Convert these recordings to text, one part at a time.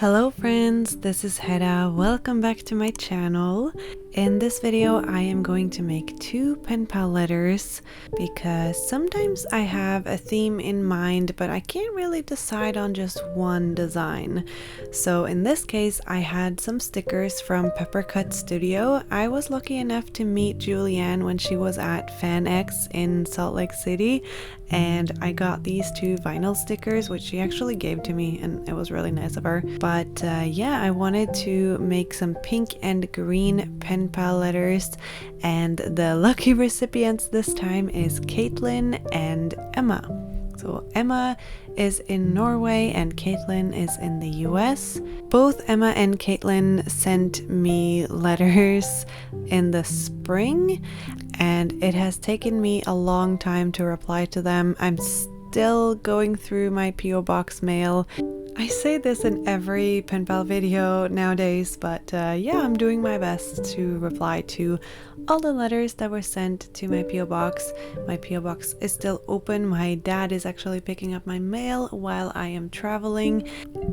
Hello friends, this is Hedda. Welcome back to my channel. In this video I am going to make two pen pal letters because sometimes I have a theme in mind but I can't really decide on just one design. So in this case I had some stickers from Peppercut Studio. I was lucky enough to meet Julianne when she was at FanX in Salt Lake City, and I got these two vinyl stickers which she actually gave to me, and it was really nice of her. But yeah, I wanted to make some pink and green pen pal letters, and the lucky recipients this time is Kaitlyn and Emma. So Emma is in Norway and Kaitlyn is in the US. Both Emma and Kaitlyn sent me letters in the spring, and it has taken me a long time to reply to them. I'm still going through my PO box mail. I say this in every pen pal video nowadays, but yeah, I'm doing my best to reply to all the letters that were sent to my PO box. My PO box is still open. My dad is actually picking up my mail while I am traveling.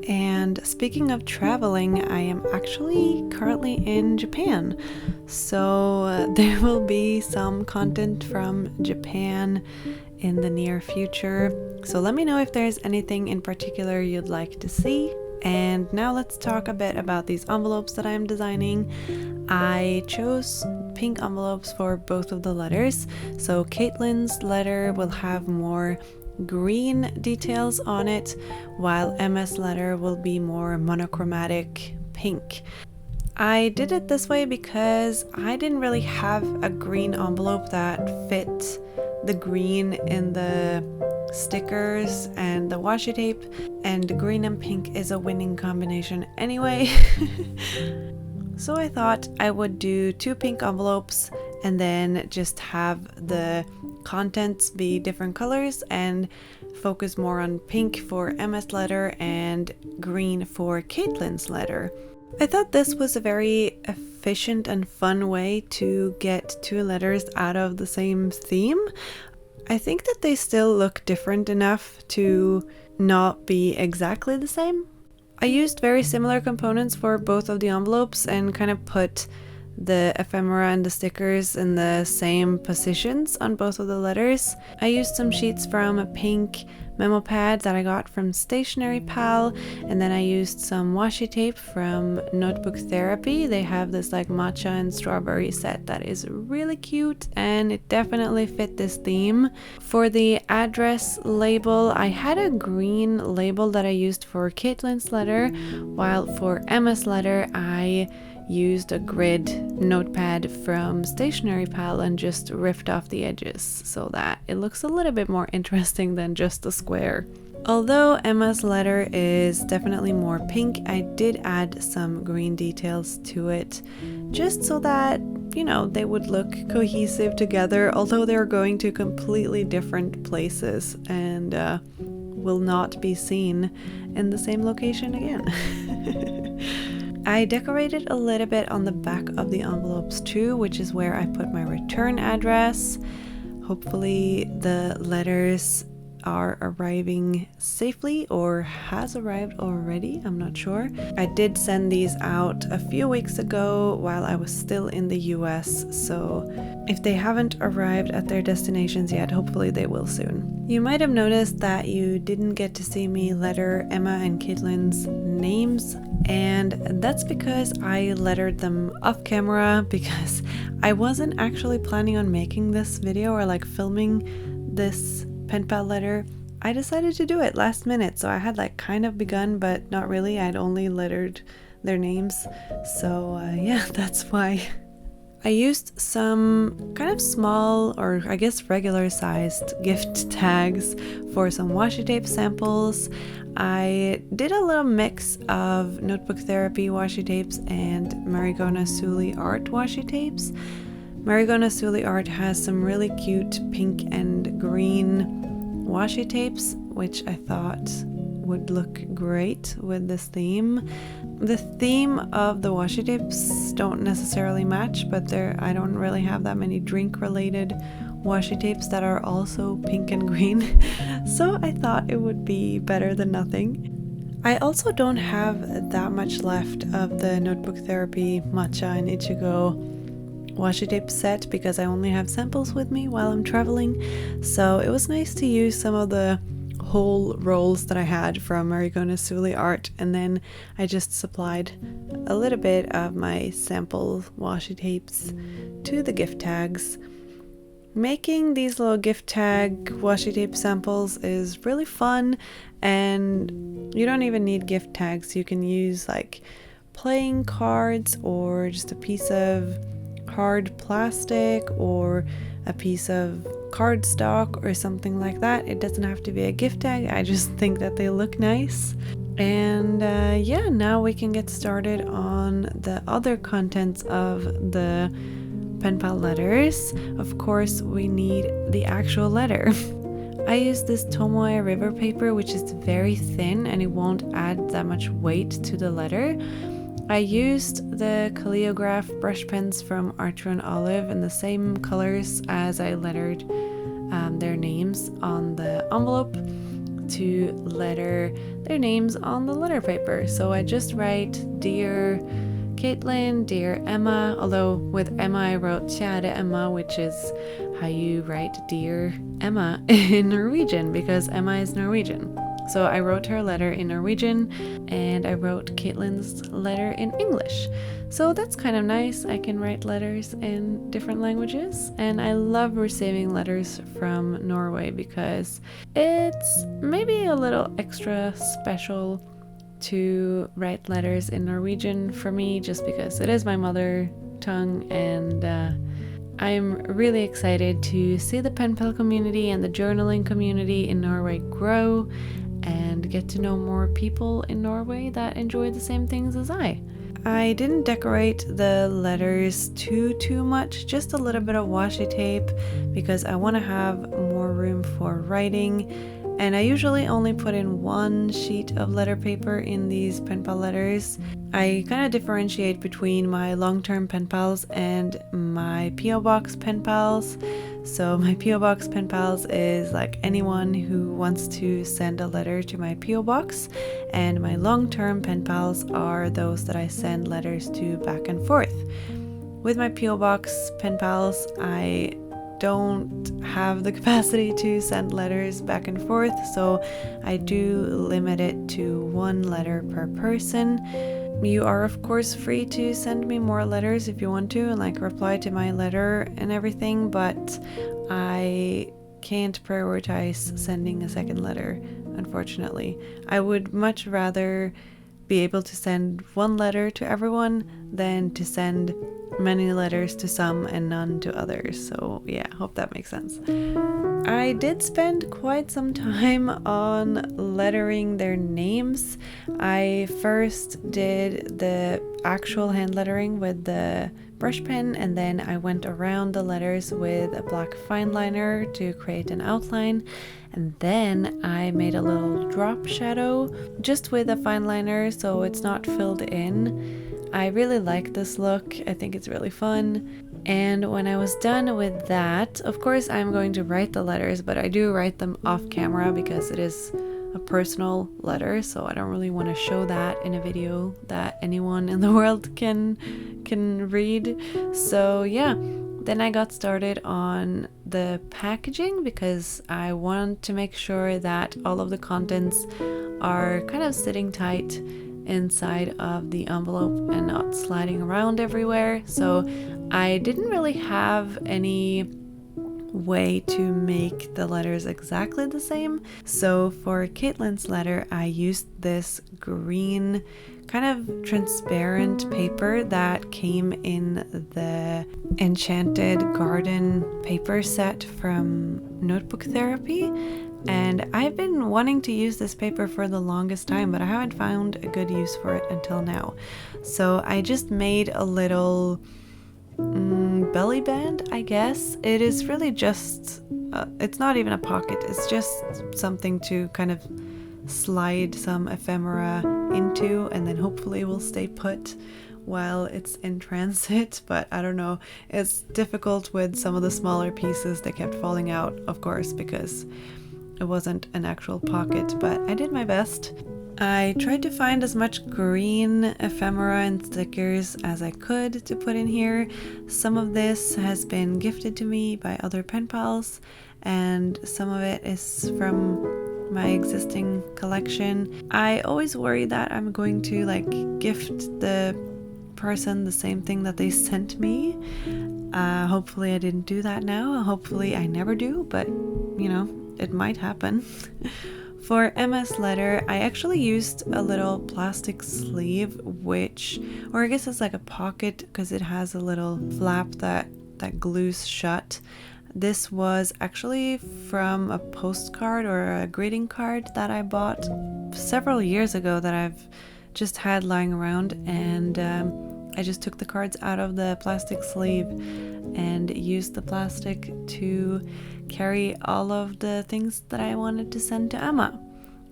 And speaking of traveling, I am actually currently in Japan. So there will be some content from Japan in the near future. So let me know if there's anything in particular you'd like to see. And now let's talk a bit about these envelopes that I'm designing. I chose pink envelopes for both of the letters. So Kaitlyn's letter will have more green details on it, while Emma's letter will be more monochromatic pink. I did it this way because I didn't really have a green envelope that fit the green in the stickers and the washi tape, and green and pink is a winning combination anyway. So I thought I would do two pink envelopes and then just have the contents be different colors and focus more on pink for Emma's letter and green for Kaitlyn's letter. I thought this was a very efficient and fun way to get two letters out of the same theme. I think that they still look different enough to not be exactly the same. I used very similar components for both of the envelopes and kind of put the ephemera and the stickers in the same positions on both of the letters. I used some sheets from a pink memo pad that I got from Stationery Pal, and then I used some washi tape from Notebook Therapy. They have this like matcha and strawberry set that is really cute, and it definitely fit this theme. For the address label, I had a green label that I used for Kaitlyn's letter, while for Emma's letter I used a grid notepad from Stationery Pal and just ripped off the edges so that it looks a little bit more interesting than just a square. Although Emma's letter is definitely more pink, I did add some green details to it just so that, you know, they would look cohesive together, although they're going to completely different places and will not be seen in the same location again. I decorated a little bit on the back of the envelopes too, which is where I put my return address. Hopefully the letters are arriving safely or has arrived already, I'm not sure. I did send these out a few weeks ago while I was still in the US, so if they haven't arrived at their destinations yet, hopefully they will soon. You might have noticed that you didn't get to see me letter Emma and Kaitlyn's names, and that's because I lettered them off camera because I wasn't actually planning on making this video or like filming this pen pal letter. I decided to do it last minute, so I had like kind of begun but not really. I'd only lettered their names, so yeah, that's why. I used some kind of small, or I guess regular sized gift tags for some washi tape samples. I did a little mix of Notebook Therapy washi tapes and Marigona Suli Art washi tapes. Marigona Suli Art has some really cute pink and green washi tapes, which I thought would look great with this theme. The theme of the washi tapes don't necessarily match, but I don't really have that many drink related washi tapes that are also pink and green, so I thought it would be better than nothing. I also don't have that much left of the Notebook Therapy Matcha and Ichigo washi tape set because I only have samples with me while I'm traveling. So it was nice to use some of the whole rolls that I had from Mariko Nasuli art, and then I just supplied a little bit of my sample washi tapes to the gift tags. Making these little gift tag washi tape samples is really fun, and you don't even need gift tags. You can use like playing cards or just a piece of hard plastic or a piece of cardstock or something like that. It doesn't have to be a gift tag. I just think that they look nice. And yeah, now we can get started on the other contents of the pen pal letters. Of course, we need the actual letter. I use this Tomoe river paper, which is very thin and it won't add that much weight to the letter. I used the calligraph brush pens from Archer and Olive in the same colors as I lettered their names on the envelope to letter their names on the letter paper. So I just write Dear Kaitlyn, Dear Emma, although with Emma I wrote Kjære Emma, which is how you write Dear Emma in Norwegian because Emma is Norwegian. So I wrote her letter in Norwegian and I wrote Kaitlyn's letter in English. So that's kind of nice. I can write letters in different languages, and I love receiving letters from Norway because it's maybe a little extra special to write letters in Norwegian for me just because it is my mother tongue, and I'm really excited to see the pen pal community and the journaling community in Norway grow and get to know more people in Norway that enjoy the same things as I. I didn't decorate the letters too much, just a little bit of washi tape because I want to have more room for writing, and I usually only put in one sheet of letter paper in these pen pal letters. I kind of differentiate between my long-term pen pals and my PO Box pen pals. So my PO Box pen pals is like anyone who wants to send a letter to my PO Box, and my long-term pen pals are those that I send letters to back and forth. With my PO Box pen pals, I don't have the capacity to send letters back and forth, so I do limit it to one letter per person. You are of course free to send me more letters if you want to and like reply to my letter and everything, but I can't prioritize sending a second letter, unfortunately. I would much rather be able to send one letter to everyone than to send many letters to some and none to others. So yeah, hope that makes sense. I did spend quite some time on lettering their names. I first did the actual hand lettering with the brush pen, and then I went around the letters with a black fine liner to create an outline, and then I made a little drop shadow just with a fine liner so it's not filled in. I really like this look. I think it's really fun. And when I was done with that, of course I'm going to write the letters, but I do write them off camera because it is a personal letter, so I don't really want to show that in a video that anyone in the world can read. So yeah, then I got started on the packaging because I want to make sure that all of the contents are kind of sitting tight inside of the envelope and not sliding around everywhere. So I didn't really have any way to make the letters exactly the same. So for Kaitlyn's letter, I used this green kind of transparent paper that came in the Enchanted Garden paper set from Notebook Therapy. And I've been wanting to use this paper for the longest time, but I haven't found a good use for it until now. So I just made a little belly band, I guess. It is really just, it's not even a pocket, it's just something to kind of slide some ephemera into, and then hopefully will stay put while it's in transit. But I don't know, it's difficult with some of the smaller pieces that kept falling out, of course, because it wasn't an actual pocket, but I did my best. I tried to find as much green ephemera and stickers as I could to put in here. Some of this has been gifted to me by other pen pals, and some of it is from my existing collection. I always worry that I'm going to like gift the person the same thing that they sent me. Hopefully I didn't do that now. Hopefully I never do, but you know, it might happen. For Emma's letter, I actually used a little plastic sleeve, or I guess it's like a pocket because it has a little flap that glues shut. This was actually from a postcard or a greeting card that I bought several years ago that I've just had lying around, and I just took the cards out of the plastic sleeve and used the plastic to carry all of the things that I wanted to send to Emma.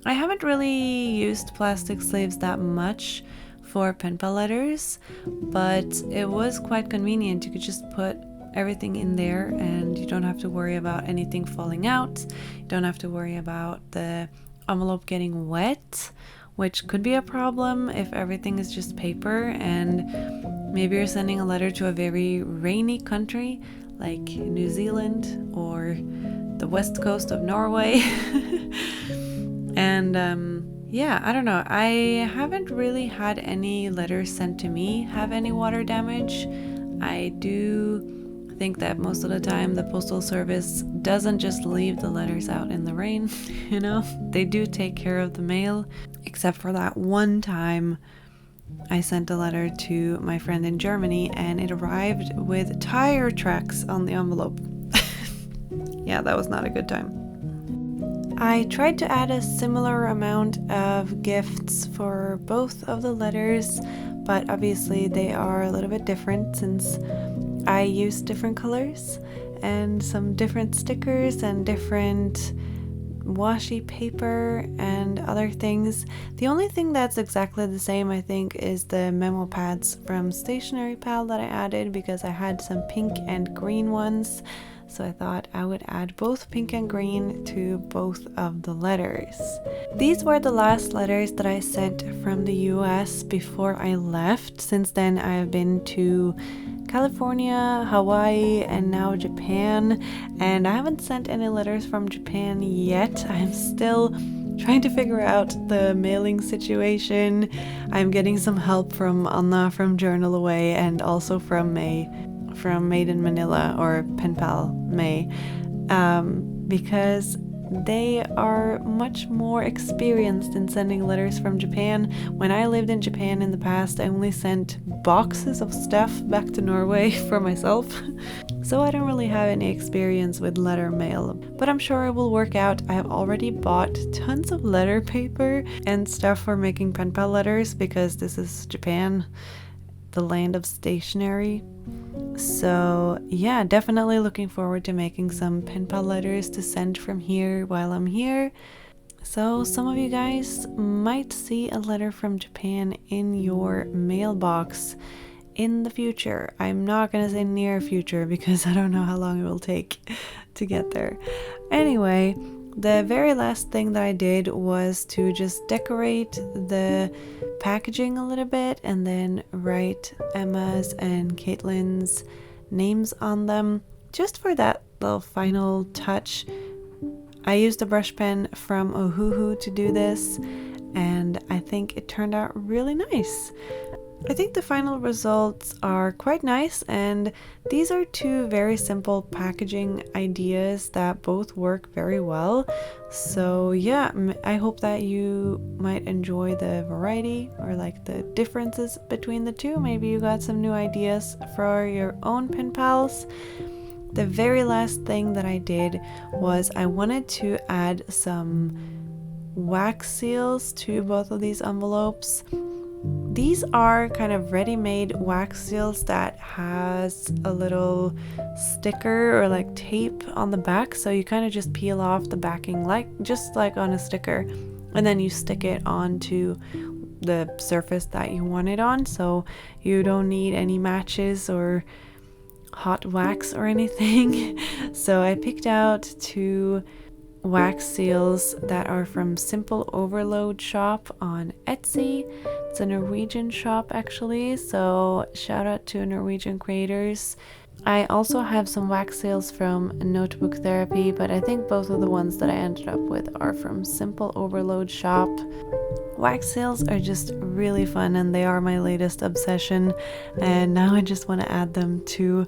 I haven't really used plastic sleeves that much for pen pal letters, but it was quite convenient. You could just put everything in there and you don't have to worry about anything falling out. You don't have to worry about the envelope getting wet, which could be a problem if everything is just paper and maybe you're sending a letter to a very rainy country like New Zealand or the west coast of Norway. And yeah, I don't know. I haven't really had any letters sent to me have any water damage. I do think that most of the time the postal service doesn't just leave the letters out in the rain, you know? They do take care of the mail, except for that one time I sent a letter to my friend in Germany and it arrived with tire tracks on the envelope. Yeah, that was not a good time. I tried to add a similar amount of gifts for both of the letters, but obviously they are a little bit different since I used different colors and some different stickers and different washi paper and other things. The only thing that's exactly the same, I think, is the memo pads from Stationery Pal that I added because I had some pink and green ones. So I thought I would add both pink and green to both of the letters. These were the last letters that I sent from the US before I left. Since then I have been to California, Hawaii, and now Japan, and I haven't sent any letters from Japan yet. I'm still trying to figure out the mailing situation. I'm getting some help from Anna from Journal Away and also from Made in Manila, or Pen Pal May, because they are much more experienced in sending letters from Japan. When I lived in Japan in the past, I only sent boxes of stuff back to Norway for myself. So I don't really have any experience with letter mail, but I'm sure it will work out. I have already bought tons of letter paper and stuff for making pen pal letters because this is Japan, the land of stationery. So yeah, definitely looking forward to making some pen pal letters to send from here while I'm here. So some of you guys might see a letter from Japan in your mailbox in the future. I'm not gonna say near future because I don't know how long it will take to get there. Anyway, the very last thing that I did was to just decorate the packaging a little bit and then write Emma's and Kaitlyn's names on them, just for that little final touch. I used a brush pen from Ohuhu to do this, and I think it turned out really nice. I think the final results are quite nice, and these are two very simple packaging ideas that both work very well. So yeah, I hope that you might enjoy the variety or like the differences between the two. Maybe you got some new ideas for your own pen pals. The very last thing that I did was I wanted to add some wax seals to both of these envelopes. These are kind of ready-made wax seals that has a little sticker or like tape on the back, so you kind of just peel off the backing just like on a sticker, and then you stick it onto the surface that you want it on, so you don't need any matches or hot wax or anything. So I picked out two wax seals that are from Simple Overload shop on Etsy. It's a Norwegian shop actually, so shout out to Norwegian creators. I also have some wax seals from Notebook Therapy, but I think both of the ones that I ended up with are from Simple Overload shop. Wax seals are just really fun and they are my latest obsession, and now I just want to add them to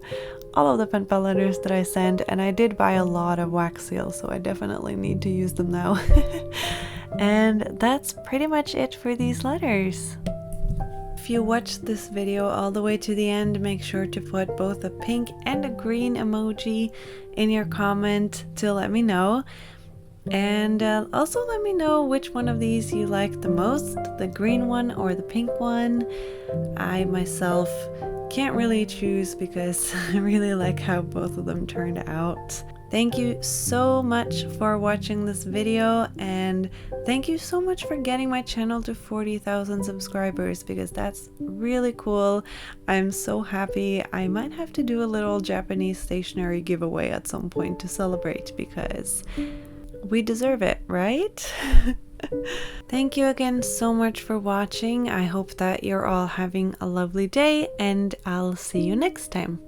all of the pen pal letters that I send, and I did buy a lot of wax seals, so I definitely need to use them now. And that's pretty much it for these letters. If you watched this video all the way to the end, make sure to put both a pink and a green emoji in your comment to let me know. And also let me know which one of these you like the most, the green one or the pink one. I myself can't really choose because I really like how both of them turned out. Thank you so much for watching this video, and thank you so much for getting my channel to 40,000 subscribers, because that's really cool. I'm so happy. I might have to do a little Japanese stationery giveaway at some point to celebrate, because we deserve it, right? Thank you again so much for watching. I hope that you're all having a lovely day, and I'll see you next time.